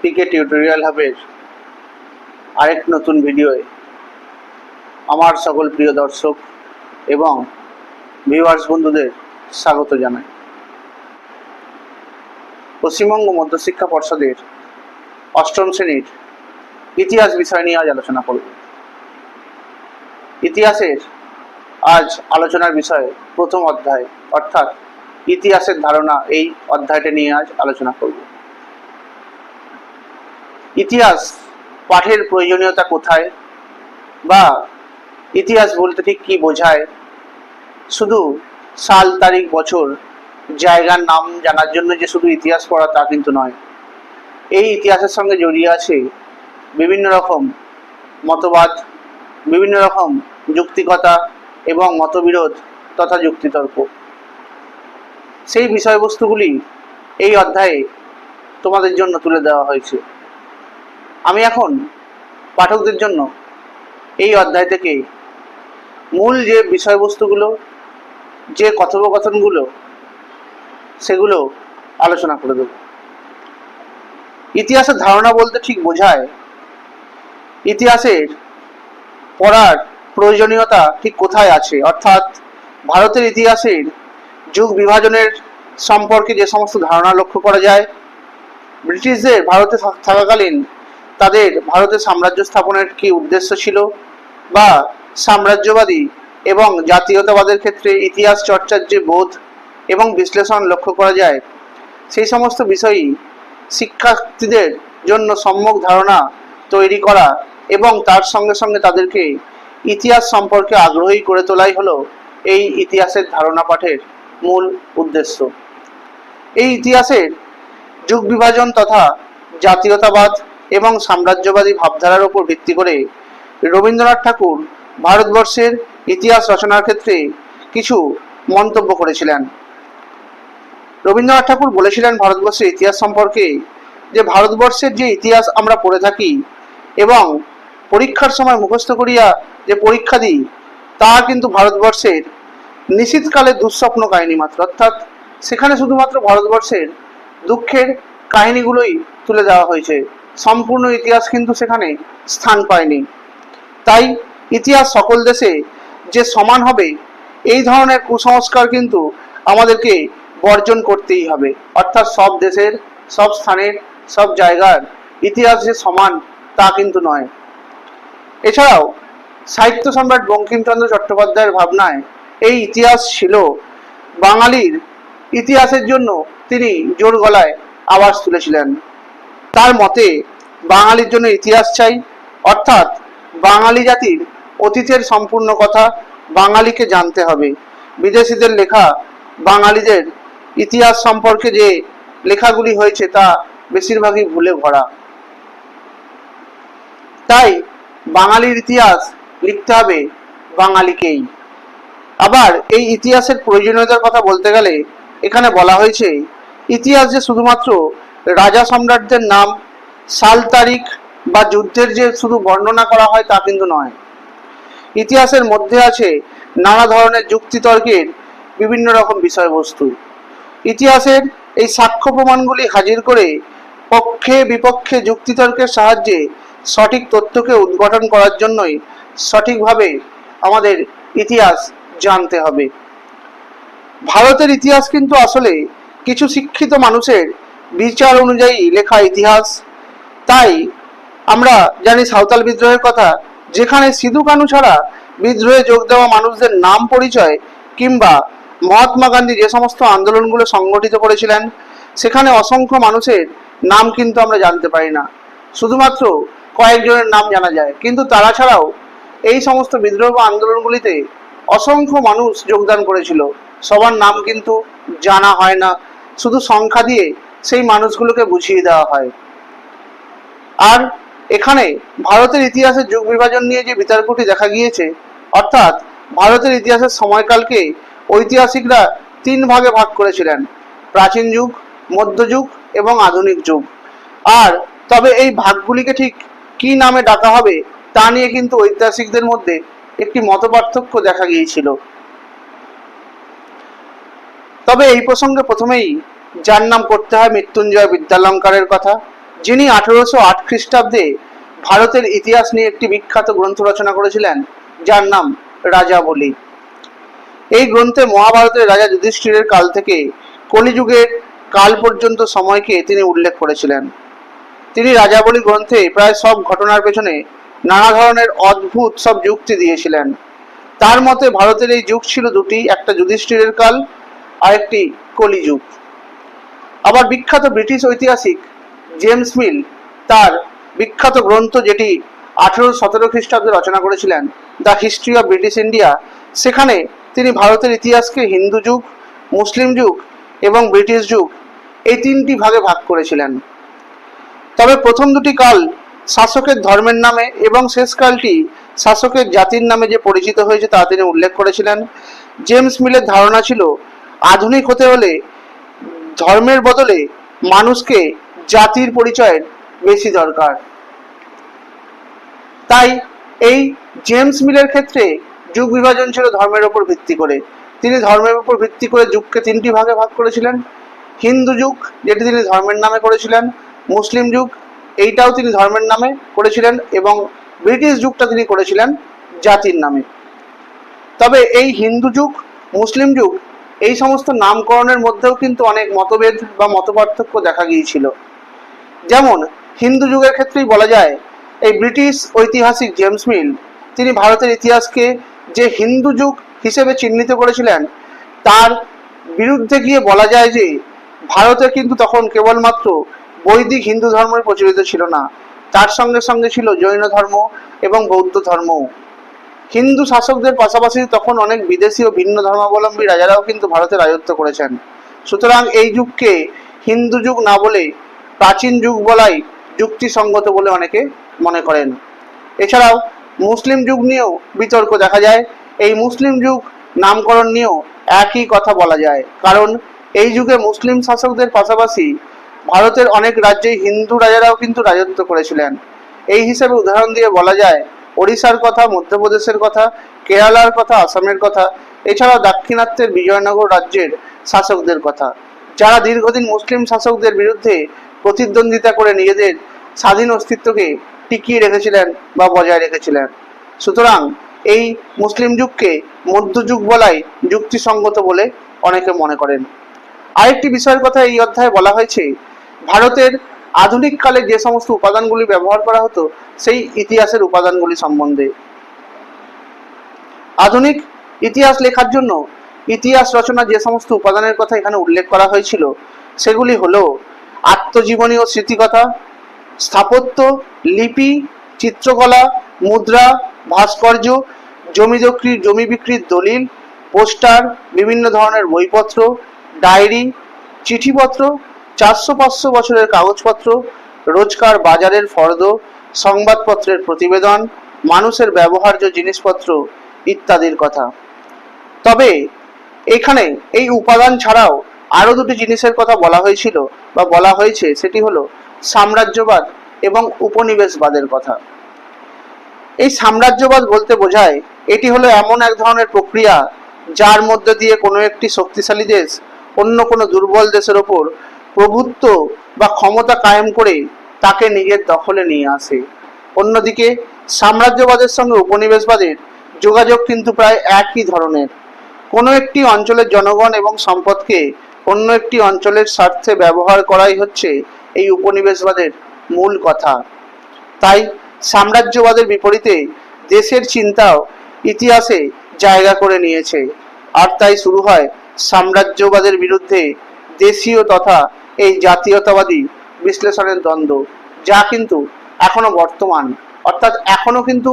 পিকে tutorial হাবের আরেক নতুন ভিডিওয়ে আমার সকল প্রিয় দর্শক এবং ভিউয়ার্স বন্ধুদের স্বাগত জানাই। পশ্চিমবঙ্গ মধ্যশিক্ষা পর্ষদের অষ্টম শ্রেণীর ইতিহাস বিষয় নিয়ে আজ আলোচনা করব। ইতিহাসের আজ আলোচনার বিষয় প্রথম অধ্যায় অর্থাৎ ইতিহাসের ধারণা, এই অধ্যায়টা নিয়ে আজ আলোচনা করব। ইতিহাস পাঠের প্রয়োজনীয়তা কোথায়, বা ইতিহাস বলতে ঠিক কি বোঝায়? শুধু সাল, তারিখ, বছর, জায়গার নাম জানার জন্য যে শুধু ইতিহাস পড়া তা কিন্তু নয়। এই ইতিহাসের সঙ্গে জড়িয়ে আছে বিভিন্ন রকম মতবাদ, বিভিন্ন রকম যুক্তিকতা এবং মতবিরোধ তথা যুক্তিতর্ক। সেই বিষয়বস্তুগুলি এই অধ্যায়ে তোমাদের জন্য তুলে দেওয়া হয়েছে। আমি এখন পাঠকদের জন্য এই অধ্যায় থেকে মূল যে বিষয়বস্তুগুলো, যে কথোপকথনগুলো, সেগুলো আলোচনা করে দেব। ইতিহাসের ধারণা বলতে ঠিক বোঝায় ইতিহাসের পড়ার প্রয়োজনীয়তা ঠিক কোথায় আছে, অর্থাৎ ভারতের ইতিহাসের যুগ বিভাজনের সম্পর্কে যে সমস্ত ধারণা লক্ষ্য করা যায়। ব্রিটিশদের ভারতে থাকাকালীন তাদের ভারতে সাম্রাজ্য স্থাপনের কি উদ্দেশ্য ছিল, বা সাম্রাজ্যবাদী এবং জাতীয়তাবাদের ক্ষেত্রে ইতিহাস চর্চার যে বোধ এবং বিশ্লেষণ লক্ষ্য করা যায়, সেই সমস্ত বিষয়ই শিক্ষার্থীদের জন্য সম্যক ধারণা তৈরি করা এবং তার সঙ্গে সঙ্গে তাদেরকে ইতিহাস সম্পর্কে আগ্রহী করে তোলাই হলো এই ইতিহাসের ধারণা পাঠের মূল উদ্দেশ্য। এই ইতিহাসের যুগ বিভাজন তথা জাতীয়তাবাদ এবং সাম্রাজ্যবাদী ভাবধারার উপর ভিত্তি করে রবীন্দ্রনাথ ঠাকুর ভারতবর্ষের ইতিহাস রচনার ক্ষেত্রে কিছু মন্তব্য করেছিলেন। রবীন্দ্রনাথ ঠাকুর বলেছিলেন ভারতবর্ষের ইতিহাস সম্পর্কে যে ভারতবর্ষের যে ইতিহাস আমরা পড়ে থাকি এবং পরীক্ষার সময় মুখস্থ করিয়া যে পরীক্ষা দিই, তা কিন্তু ভারতবর্ষের নিশীথকালে দুঃস্বপ্ন কাহিনী মাত্র, অর্থাৎ সেখানে শুধুমাত্র ভারতবর্ষের দুঃখের কাহিনীগুলোই তুলে দেওয়া হয়েছে, সম্পূর্ণ ইতিহাস কিন্তু সেখানে স্থান পায়নি। তাই ইতিহাস সকল দেশে যে সমান হবে, এই ধরনের কুসংস্কার কিন্তু আমাদেরকে বর্জন করতেই হবে। অর্থাৎ সব দেশের, সব স্থানের, সব জায়গার ইতিহাস যে সমান তা কিন্তু নয়। এছাড়াও সাহিত্য সম্রাট বঙ্কিমচন্দ্র চট্টোপাধ্যায়ের ভাবনায় এই ইতিহাস ছিল বাঙালির ইতিহাসের জন্য তিনি জোর গলায় আওয়াজ তুলেছিলেন। তার মতে বাঙালির জন্য ইতিহাস চাই, অর্থাৎ বাঙালি জাতির অতীতের সম্পূর্ণ কথা বাঙালিকে জানতে হবে। বিদেশিদের লেখা বাঙালিদের ইতিহাস সম্পর্কে যে লেখাগুলি হয়েছে তা বেশিরভাগই ভুলে ভরা। তাই বাঙালির ইতিহাস লিখতে হবে বাঙালিকেই। আবার এই ইতিহাসের প্রয়োজনীয়তার কথা বলতে গেলে এখানে বলা হয়েছে ইতিহাস যে শুধুমাত্র রাজা সম্রাটদের নাম, সাল, তারিখ বা যুদ্ধের যে শুধু বর্ণনা করা হয় তা কিন্তু নয়। ইতিহাসের মধ্যে আছে নানা ধরনের যুক্তিতর্কের বিভিন্ন রকম বিষয়বস্তু। ইতিহাসের এই সাক্ষ্য প্রমাণগুলি হাজির করে পক্ষে বিপক্ষে যুক্তিতর্কের সাহায্যে সঠিক তথ্যকে উদ্ঘাটন করার জন্যই সঠিকভাবে আমাদের ইতিহাস জানতে হবে। ভারতের ইতিহাস কিন্তু আসলে কিছু শিক্ষিত মানুষের বিচার অনুযায়ী লেখা ইতিহাস। তাই আমরা জানি সাঁওতাল বিদ্রোহের কথা, যেখানে সিধু কানু ছাড়া বিদ্রোহে যোগ দেওয়া মানুষদের নাম, পরিচয় কিংবা মহাত্মা গান্ধী যে সমস্ত আন্দোলনগুলো সংগঠিত করেছিলেন, সেখানে অসংখ্য মানুষের নাম কিন্তু আমরা জানতে পারি না, শুধুমাত্র কয়েকজনের নাম জানা যায়। কিন্তু তারা ছাড়াও এই সমস্ত বিদ্রোহ আন্দোলনগুলিতে অসংখ্য মানুষ যোগদান করেছিল, সবার নাম কিন্তু জানা হয় না, শুধু সংখ্যা দিয়ে সেই মানুষগুলোকে বুঝিয়ে দেওয়া হয়। আর এখানে ভারতের ইতিহাসের যুগ বিভাজন নিয়ে যে বিতর্কটি দেখা গিয়েছে, অর্থাৎ ভারতের ইতিহাসের সময়কালকে ঐতিহাসিকরা তিন ভাগে ভাগ করেছিলেন: প্রাচীন যুগ, মধ্যযুগ এবং আধুনিক যুগ। আর তবে এই ভাগগুলিকে ঠিক কি নামে ডাকা হবে তা নিয়ে কিন্তু ঐতিহাসিকদের মধ্যে একটি মতপার্থক্য দেখা গিয়েছিল। তবে এই প্রসঙ্গে প্রথমেই যার নাম করতে হয় মৃত্যুঞ্জয় বিদ্যালঙ্কারের কথা, যিনি 1808 খ্রিস্টাব্দে ভারতের ইতিহাস নিয়ে একটি বিখ্যাত গ্রন্থ রচনা করেছিলেন, যার নাম রাজাবলী। এই গ্রন্থে মহাভারতের রাজা যুধিষ্ঠিরের কাল থেকে কলিযুগের কাল পর্যন্ত সময়কে তিনি উল্লেখ করেছিলেন। তিনি রাজাবলী গ্রন্থে প্রায় সব ঘটনার পেছনে নানা ধরনের অদ্ভুত সব যুক্তি দিয়েছিলেন। তার মতে ভারতের এই যুগ ছিল দুটি, একটা যুধিষ্ঠিরের কাল আর একটি কলিযুগ। আবার বিখ্যাত ব্রিটিশ ঐতিহাসিক জেমস মিল তার বিখ্যাত গ্রন্থ, যেটি 1817 খ্রিস্টাব্দে রচনা করেছিলেন, the history of British India, সেখানে তিনি ভারতের ইতিহাসকে হিন্দু যুগ, মুসলিম যুগ এবং ব্রিটিশ যুগ এই তিনটি ভাগে ভাগ করেছিলেন। তবে প্রথম দুটি কাল শাসকের ধর্মের নামে এবং শেষ কালটি শাসকের জাতির নামে যে পরিচিত হয়েছে তা তিনি উল্লেখ করেছিলেন। জেমস মিলের ধারণা ছিল আধুনিক হতে হলে ধর্মের বদলে মানুষকে জাতির পরিচয়ের বেশি দরকার। তাই এই জেমস মিলের ক্ষেত্রে যুগ বিভাজন ছিল ধর্মের উপর ভিত্তি করে। তিনি ধর্মের উপর ভিত্তি করে যুগকে তিনটি ভাগে ভাগ করেছিলেন। হিন্দু যুগ, যেটি তিনি ধর্মের নামে করেছিলেন, মুসলিম যুগ, এইটাও তিনি ধর্মের নামে করেছিলেন, এবং ব্রিটিশ যুগটা তিনি করেছিলেন জাতির নামে। তবে এই হিন্দু যুগ, মুসলিম যুগ এই সমস্ত নামকরণের মধ্যেও কিন্তু অনেক মতভেদ বা মতপার্থক্য দেখা গিয়েছিল। যেমন হিন্দু যুগের ক্ষেত্রেই বলা যায়, এই ব্রিটিশ ঐতিহাসিক জেমস মিল তিনি ভারতের ইতিহাসকে যে হিন্দু যুগ হিসেবে চিহ্নিত করেছিলেন, তার বিরুদ্ধে গিয়ে বলা যায় যে ভারতে কিন্তু তখন কেবলমাত্র বৈদিক হিন্দু ধর্মই প্রচলিত ছিল না, তার সঙ্গে সঙ্গে ছিল জৈন ধর্ম এবং বৌদ্ধ ধর্ম। হিন্দু শাসকদের পাশাপাশি তখন অনেক বিদেশি ও ভিন্ন ধর্মাবলম্বী রাজারাও কিন্তু ভারতে রাজত্ব করেছেন। সুতরাং এই যুগকে হিন্দু যুগ না বলে প্রাচীন যুগ বলাই যুক্তিসঙ্গত বলে অনেকে মনে করেন। এছাড়াও মুসলিম যুগ নিয়েও বিতর্ক দেখা যায়। এই মুসলিম যুগ নামকরণ নিয়েও একই কথা বলা যায়, কারণ এই যুগে মুসলিম শাসকদের পাশাপাশি ভারতের অনেক রাজ্যে হিন্দু রাজারাও কিন্তু রাজত্ব করেছিলেন। এই হিসেবে উদাহরণ দিয়ে বলা যায় ওড়িশার কথা, মধ্যপ্রদেশের কথা, কেরালার কথা, আসামের কথা, এছাড়াও দাক্ষিণাত্যের বিজয়নগর রাজ্যের শাসকদের কথা, যারা দীর্ঘদিন মুসলিম শাসকদের বিরুদ্ধে প্রতিদ্বন্দ্বিতা করে নিজেদের স্বাধীন অস্তিত্বকে টিকিয়ে রেখেছিলেন বা বজায় রেখেছিলেন। সুতরাং এই মুসলিম যুগকে মধ্যযুগ বলাই যুক্তিসঙ্গত বলে অনেকে মনে করেন। আরেকটি বিষয়ের কথা এই অধ্যায়ে বলা হয়েছে, ভারতের আধুনিক কালে যে সমস্ত উপাদানগুলি ব্যবহার করা হতো সেই ইতিহাসের উপাদানগুলি সম্বন্ধে। আধুনিক ইতিহাস লেখার জন্য ইতিহাস রচনা যে সমস্ত উপাদানের কথা এখানে উল্লেখ করা হয়েছিল সেগুলি হলো আত্মজীবনী ও স্মৃতিকথা, স্থাপত্য, লিপি, চিত্রকলা, মুদ্রা, ভাস্কর্য, জমি বিক্রির দলিল, পোস্টার, বিভিন্ন ধরনের বইপত্র, ডায়েরি, চিঠিপত্র, 400-500 বছরের কাগজপত্র, রোজকার বাজারের ফর্দ, সংবাদপত্রের প্রতিবেদন, মানুষের ব্যবহার্য জিনিসপত্র ইত্যাদির কথা। তবে এখানে এই উপাদান ছাড়াও আরো দুটি জিনিসের কথা বলা হয়েছিল বা বলা হয়েছে, সেটি হলো সাম্রাজ্যবাদ এবং উপনিবেশবাদের কথা। এই সাম্রাজ্যবাদ বলতে বোঝায় এটি হলো এমন এক ধরনের প্রক্রিয়া যার মধ্যে দিয়ে কোনো একটি শক্তিশালী দেশ অন্য কোনো দুর্বল দেশের ওপর প্রভুত্ব বা ক্ষমতা কায়েম করে তাকে নিজের দখলে নিয়ে আসে। অন্যদিকে সাম্রাজ্যবাদের সঙ্গে উপনিবেশবাদের যোগাযোগ কিন্তু প্রায় একই ধরনের। কোনো একটি অঞ্চলের জনগণ এবং সম্পদকে অন্য একটি অঞ্চলের স্বার্থে ব্যবহার করাই হচ্ছে এই উপনিবেশবাদের মূল কথা। তাই সাম্রাজ্যবাদের বিপরীতে দেশের চিন্তাও ইতিহাসে জায়গা করে নিয়েছে, আর তাই শুরু হয় সাম্রাজ্যবাদের বিরুদ্ধে দেশীয় তথা এই জাতীয়তাবাদী বিশ্লেষণের দ্বন্দ্ব, যা কিন্তু এখনো বর্তমান। অর্থাৎ এখনো কিন্তু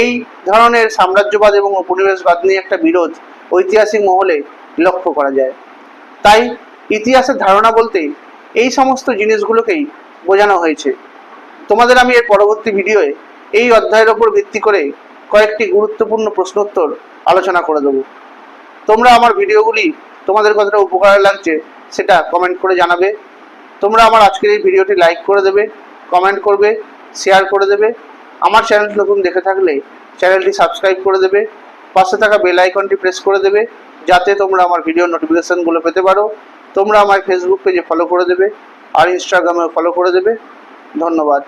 এই ধরনের সাম্রাজ্যবাদ এবং উপনিবেশবাদ নিয়ে একটা বিরোধ ঐতিহাসিক মহলে লক্ষ্য করা যায়। তাই ইতিহাসের ধারণা বলতে এই সমস্ত জিনিসগুলোকেই বোঝানো হয়েছে। তোমাদের আমি এর পরবর্তী ভিডিওয়ে এই অধ্যায়ের ওপর ভিত্তি করে কয়েকটি গুরুত্বপূর্ণ প্রশ্নোত্তর আলোচনা করে দেব। তোমরা আমার ভিডিওগুলি তোমাদের কতটা উপকার লাগছে সেটা কমেন্ট করে জানাবে। তোমরা আমার আজকের এই ভিডিওটি লাইক করে দেবে, কমেন্ট করবে, শেয়ার করে দেবে। আমার চ্যানেলটি নতুন দেখে থাকলে চ্যানেলটি সাবস্ক্রাইব করে দেবে, পাশে থাকা বেল আইকনটি প্রেস করে দেবে যাতে তোমরা আমার ভিডিও নোটিফিকেশনগুলো পেতে পারো। তোমরা আমার ফেসবুক পেজে ফলো করে দেবে আর ইনস্টাগ্রামেও ফলো করে দেবে। ধন্যবাদ।